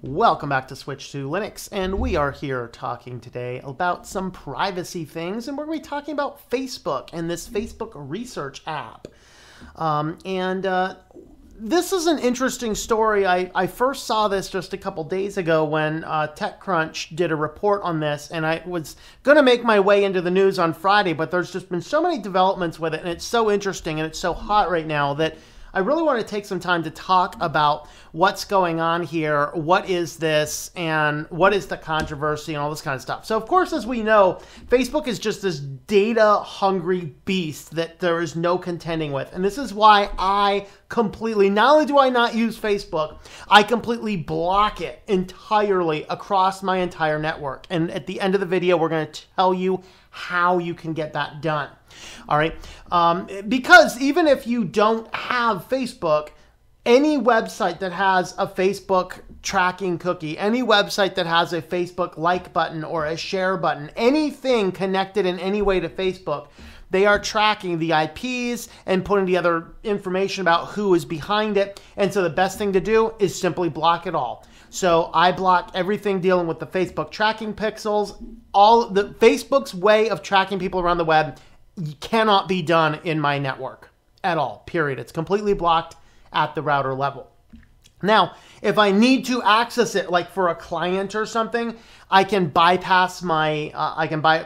Welcome back to Switch to Linux, and we are here talking today about some privacy things, and we're going to be talking about Facebook and this Facebook research app. This is an interesting story. I first saw this just a couple days ago when TechCrunch did a report on this, and I was going to make my way into the news on Friday, but there's just been so many developments with it, and it's so interesting, and it's so hot right now that I really want to take some time to talk about what's going on here, what is this, and what is the controversy, and all this kind of stuff. So, of course, as we know, Facebook is just this data-hungry beast that there is no contending with. And this is why I completely, not only do I not use Facebook, I completely block it entirely across my entire network. And at the end of the video, we're going to tell you how you can get that done. All right. Because even if you don't have Facebook, any website that has a Facebook tracking cookie, any website that has a Facebook like button or a share button, anything connected in any way to Facebook, they are tracking the IPs and putting together information about who is behind it. And so the best thing to do is simply block it all. So I block everything dealing with the Facebook tracking pixels. All the Facebook's way of tracking people around the web cannot be done in my network at all, period. It's completely blocked at the router level. Now, if I need to access it, like for a client or something, I can bypass my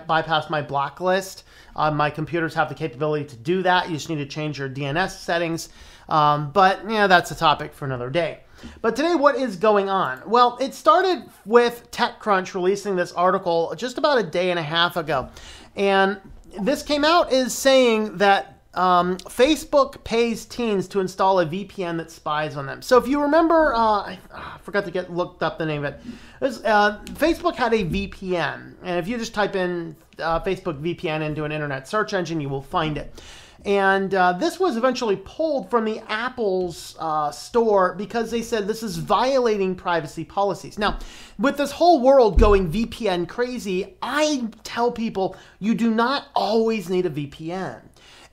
bypass my block list. My computers have the capability to do that. You just need to change your DNS settings. But yeah, that's a topic for another day. But today, what is going on? Well, it started with TechCrunch releasing this article just about a day and a half ago. And this came out as saying that Facebook pays teens to install a VPN that spies on them. So if you remember, I forgot to looked up the name of it. Facebook had a VPN. And if you just type in Facebook VPN into an internet search engine, you will find it. And this was eventually pulled from the Apple's store because they said this is violating privacy policies. Now, with this whole world going VPN crazy, I tell people you do not always need a VPN.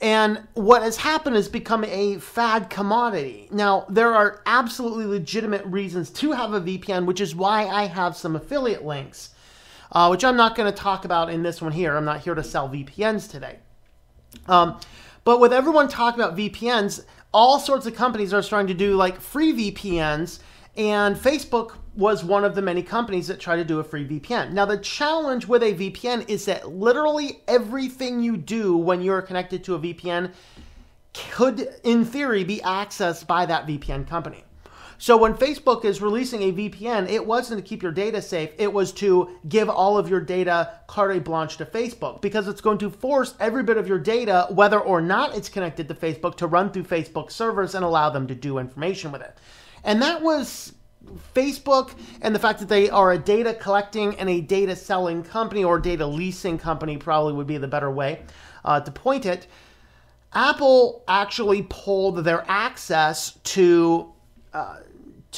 And what has happened is become a fad commodity. Now, there are absolutely legitimate reasons to have a VPN, which is why I have some affiliate links, which I'm not going to talk about in this one here. I'm not here to sell VPNs today. But with everyone talking about VPNs, all sorts of companies are starting to do like free VPNs, and Facebook was one of the many companies that try to do a free VPN. Now, the challenge with a VPN is that literally everything you do when you're connected to a VPN could, in theory, be accessed by that VPN company. So when Facebook is releasing a VPN, it wasn't to keep your data safe. It was to give all of your data carte blanche to Facebook, because it's going to force every bit of your data, whether or not it's connected to Facebook, to run through Facebook servers and allow them to do information with it. And that was Facebook, and the fact that they are a data collecting and a data selling company, or data leasing company probably would be the better way to point it. Apple actually pulled their access to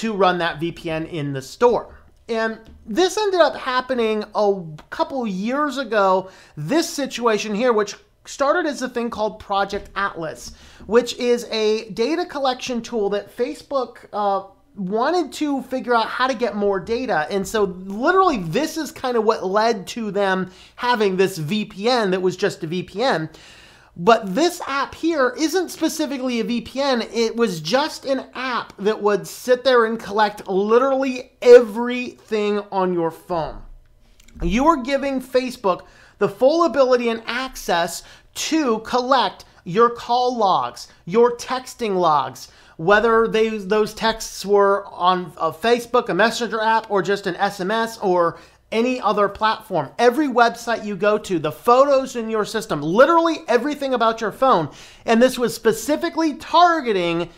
run that VPN in the store. And this ended up happening a couple years ago, this situation here, which started as a thing called Project Atlas, which is a data collection tool that Facebook wanted to figure out how to get more data. And so literally this is kind of what led to them having this VPN that was just a VPN. But this app here isn't specifically a VPN. It was just an app that would sit there and collect literally everything on your phone. You are giving Facebook the full ability and access to collect your call logs, your texting logs, whether those texts were on a Facebook, a messenger app, or just an SMS, or any other platform. Every website you go to, the photos in your system, literally everything about your phone. And this was specifically targeting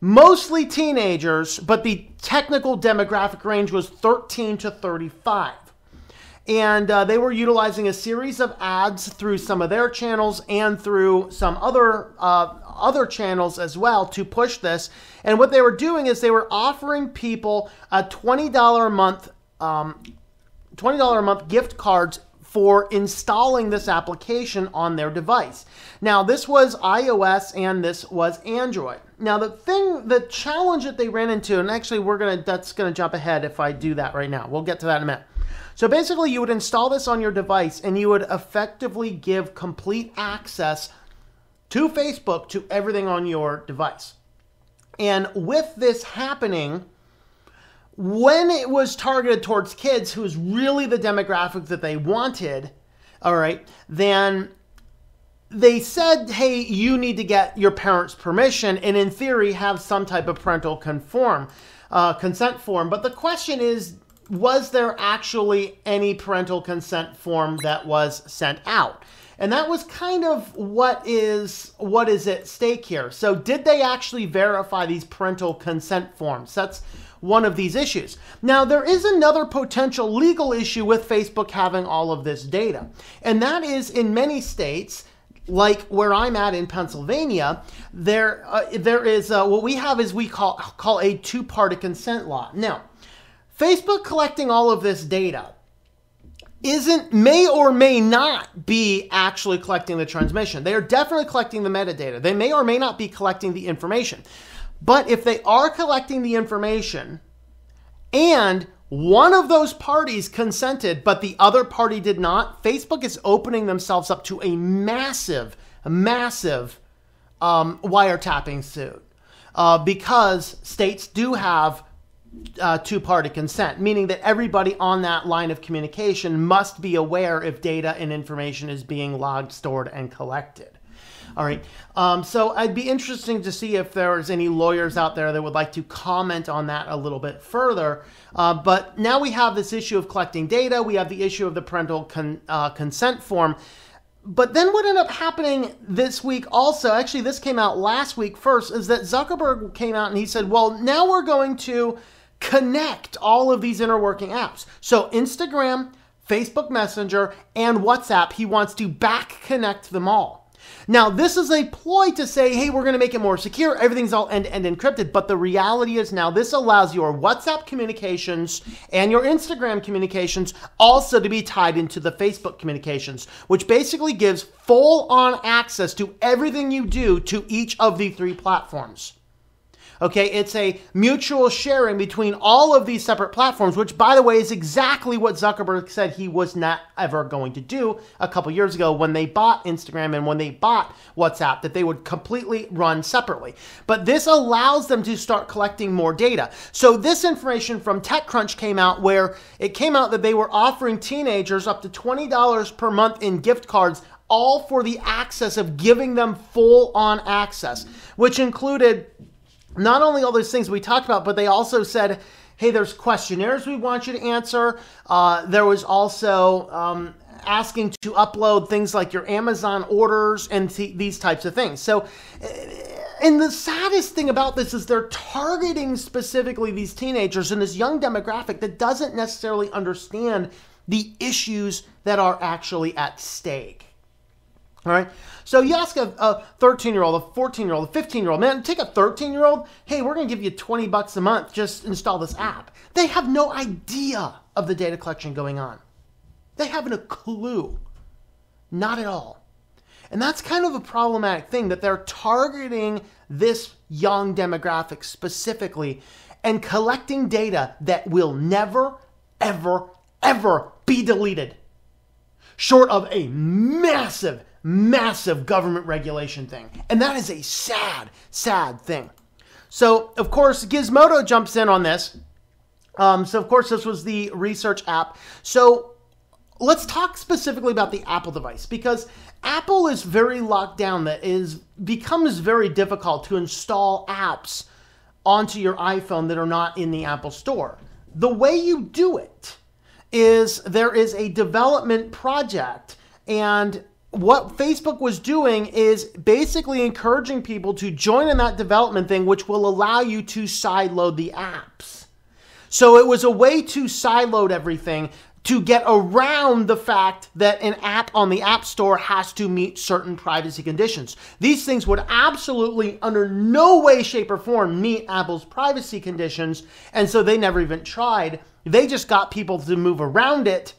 mostly teenagers, but the technical demographic range was 13 to 35. And they were utilizing a series of ads through some of their channels and through some other channels as well to push this. And what they were doing is they were offering people a $20 a month gift cards for installing this application on their device. Now, this was iOS and this was Android. Now, the challenge that they ran into, and actually that's gonna jump ahead if I do that right now. We'll get to that in a minute. So basically, you would install this on your device and you would effectively give complete access to Facebook to everything on your device. And with this happening, when it was targeted towards kids, who was really the demographic that they wanted, all right, then they said, hey, you need to get your parents' permission and in theory have some type of parental consent form. But the question is, was there actually any parental consent form that was sent out? And that was kind of what is at stake here. So did they actually verify these parental consent forms? That's one of these issues. Now, there is another potential legal issue with Facebook having all of this data. And that is, in many states, like where I'm at in Pennsylvania, there is what we have is we call a two-party consent law. Now, Facebook collecting all of this data may or may not be actually collecting the transmission. They are definitely collecting the metadata. They may or may not be collecting the information. But if they are collecting the information and one of those parties consented, but the other party did not, Facebook is opening themselves up to a massive wiretapping suit because states do have two-party consent, meaning that everybody on that line of communication must be aware if data and information is being logged, stored, and collected. All right. So I'd be interesting to see if there's any lawyers out there that would like to comment on that a little bit further. But now we have this issue of collecting data. We have the issue of the parental consent form. But then what ended up happening this week also, actually this came out last week first, is that Zuckerberg came out and he said, well, now we're going to connect all of these interworking apps. So Instagram, Facebook Messenger, and WhatsApp, he wants to back connect them all. Now, this is a ploy to say, hey, we're going to make it more secure. Everything's all end-to-end encrypted. But the reality is now this allows your WhatsApp communications and your Instagram communications also to be tied into the Facebook communications, which basically gives full-on access to everything you do to each of the three platforms. Okay, it's a mutual sharing between all of these separate platforms, which, by the way, is exactly what Zuckerberg said he was not ever going to do a couple years ago when they bought Instagram and when they bought WhatsApp, that they would completely run separately. But this allows them to start collecting more data. So this information from TechCrunch came out where it came out that they were offering teenagers up to $20 per month in gift cards, all for the access of giving them full-on access, which included not only all those things we talked about, but they also said, hey, there's questionnaires we want you to answer. There was also asking to upload things like your Amazon orders and these types of things. So, and the saddest thing about this is they're targeting specifically these teenagers in this young demographic that doesn't necessarily understand the issues that are actually at stake. All right. So you ask a 13-year-old, a 14-year-old, a 15-year-old, man, take a 13-year-old. Hey, we're going to give you $20 a month. Just install this app. They have no idea of the data collection going on. They haven't a clue. Not at all. And that's kind of a problematic thing, that they're targeting this young demographic specifically and collecting data that will never, ever, ever be deleted, short of a massive government regulation thing. And that is a sad, sad thing. So, of course, Gizmodo jumps in on this. So, of course, this was the research app. So, let's talk specifically about the Apple device, because Apple is very locked down. That becomes very difficult to install apps onto your iPhone that are not in the Apple Store. The way you do it is there is a development project, and what Facebook was doing is basically encouraging people to join in that development thing, which will allow you to sideload the apps. So it was a way to sideload everything to get around the fact that an app on the App Store has to meet certain privacy conditions. These things would absolutely, under no way, shape, or form, meet Apple's privacy conditions, and so they never even tried. They just got people to move around it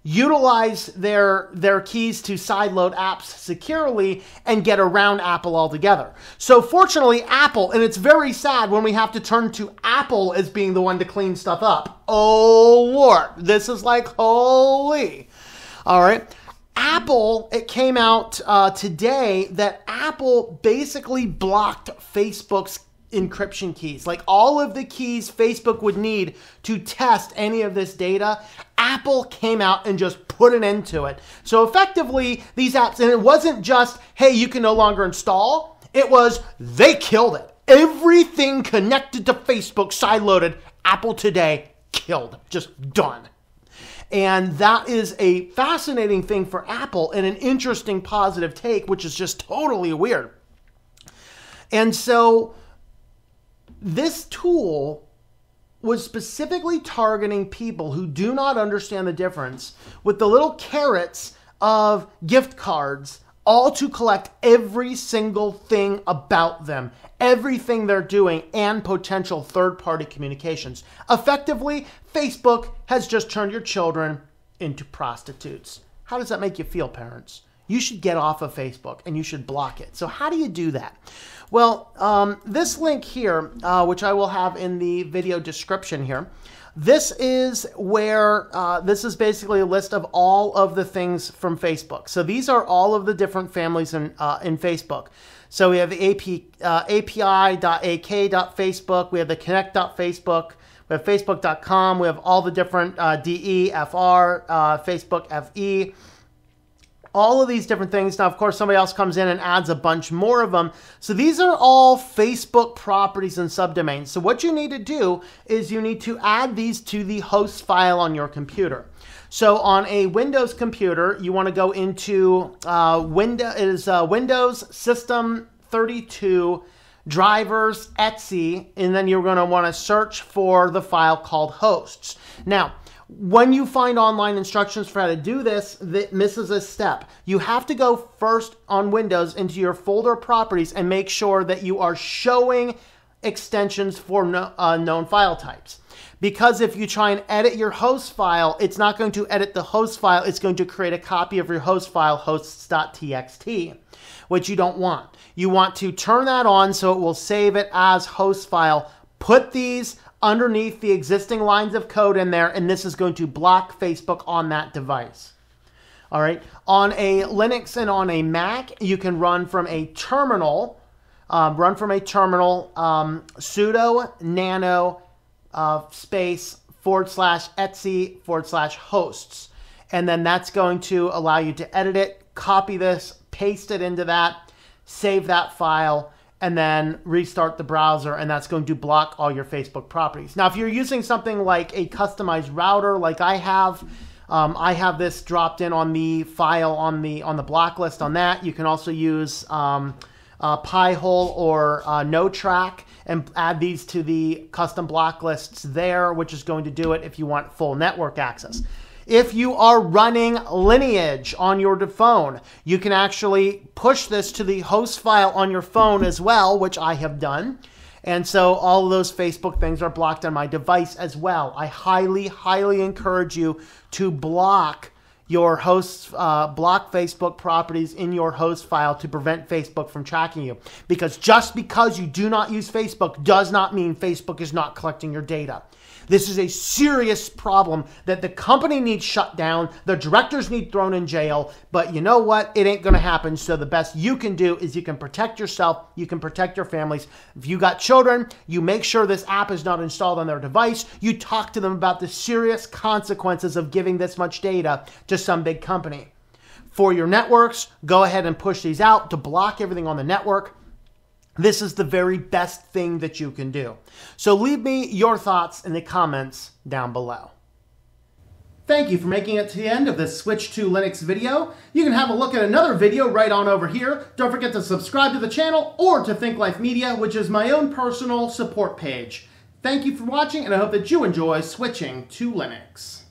utilize their keys to sideload apps securely and get around Apple altogether. So fortunately, Apple, and it's very sad when we have to turn to Apple as being the one to clean stuff up. Oh, Lord, this is like holy. All right. Apple, it came out today that Apple basically blocked Facebook's encryption keys. Like all of the keys Facebook would need to test any of this data, Apple came out and just put an end to it. So effectively, these apps, and it wasn't just, hey, you can no longer install. It was, they killed it. Everything connected to Facebook sideloaded, Apple today killed. Just done. And that is a fascinating thing for Apple and an interesting positive take, which is just totally weird. And so this tool was specifically targeting people who do not understand the difference with the little carrots of gift cards, all to collect every single thing about them, everything they're doing, and potential third-party communications. Effectively, Facebook has just turned your children into prostitutes. How does that make you feel, parents? You should get off of Facebook and you should block it. So how do you do that? Well, this link here, which I will have in the video description here, this is where, this is basically a list of all of the things from Facebook. So these are all of the different families in Facebook. So we have the api.ak.facebook, we have the connect.facebook, we have facebook.com, we have all the different DE, FR, Facebook FE, all of these different things. Now, of course, somebody else comes in and adds a bunch more of them. So these are all Facebook properties and subdomains. So what you need to do is you need to add these to the host file on your computer. So on a Windows computer, you want to go into Windows System 32 Drivers Etsy, and then you're going to want to search for the file called hosts. Now, when you find online instructions for how to do this, that misses a step. You have to go first on Windows into your folder properties and make sure that you are showing extensions for known file types. Because if you try and edit your host file, it's not going to edit the host file. It's going to create a copy of your host file, hosts.txt, which you don't want. You want to turn that on so it will save it as host file. Put these underneath the existing lines of code in there, and this is going to block Facebook on that device. All right. On a Linux and on a Mac, you can run from a terminal, sudo nano space /Etsy/hosts. And then that's going to allow you to edit it, copy this, paste it into that, save that file, and then restart the browser, and that's going to block all your Facebook properties. Now, if you're using something like a customized router, like I have this dropped in on the file on the block list on that. You can also use Pi-hole or NoTrack and add these to the custom block lists there, which is going to do it if you want full network access. If you are running Lineage on your phone, you can actually push this to the host file on your phone as well, which I have done. And so all of those Facebook things are blocked on my device as well. I highly, highly encourage you to block your hosts, block Facebook properties in your host file to prevent Facebook from tracking you. Because just because you do not use Facebook does not mean Facebook is not collecting your data. This is a serious problem that the company needs shut down. The directors need thrown in jail. But you know what? It ain't going to happen. So the best you can do is you can protect yourself. You can protect your families. If you got children, you make sure this app is not installed on their device. You talk to them about the serious consequences of giving this much data to some big company. For your networks, go ahead and push these out to block everything on the network. This is the very best thing that you can do. So leave me your thoughts in the comments down below. Thank you for making it to the end of this Switch to Linux video. You can have a look at another video right on over here. Don't forget to subscribe to the channel or to Think Life Media, which is my own personal support page. Thank you for watching, and I hope that you enjoy switching to Linux.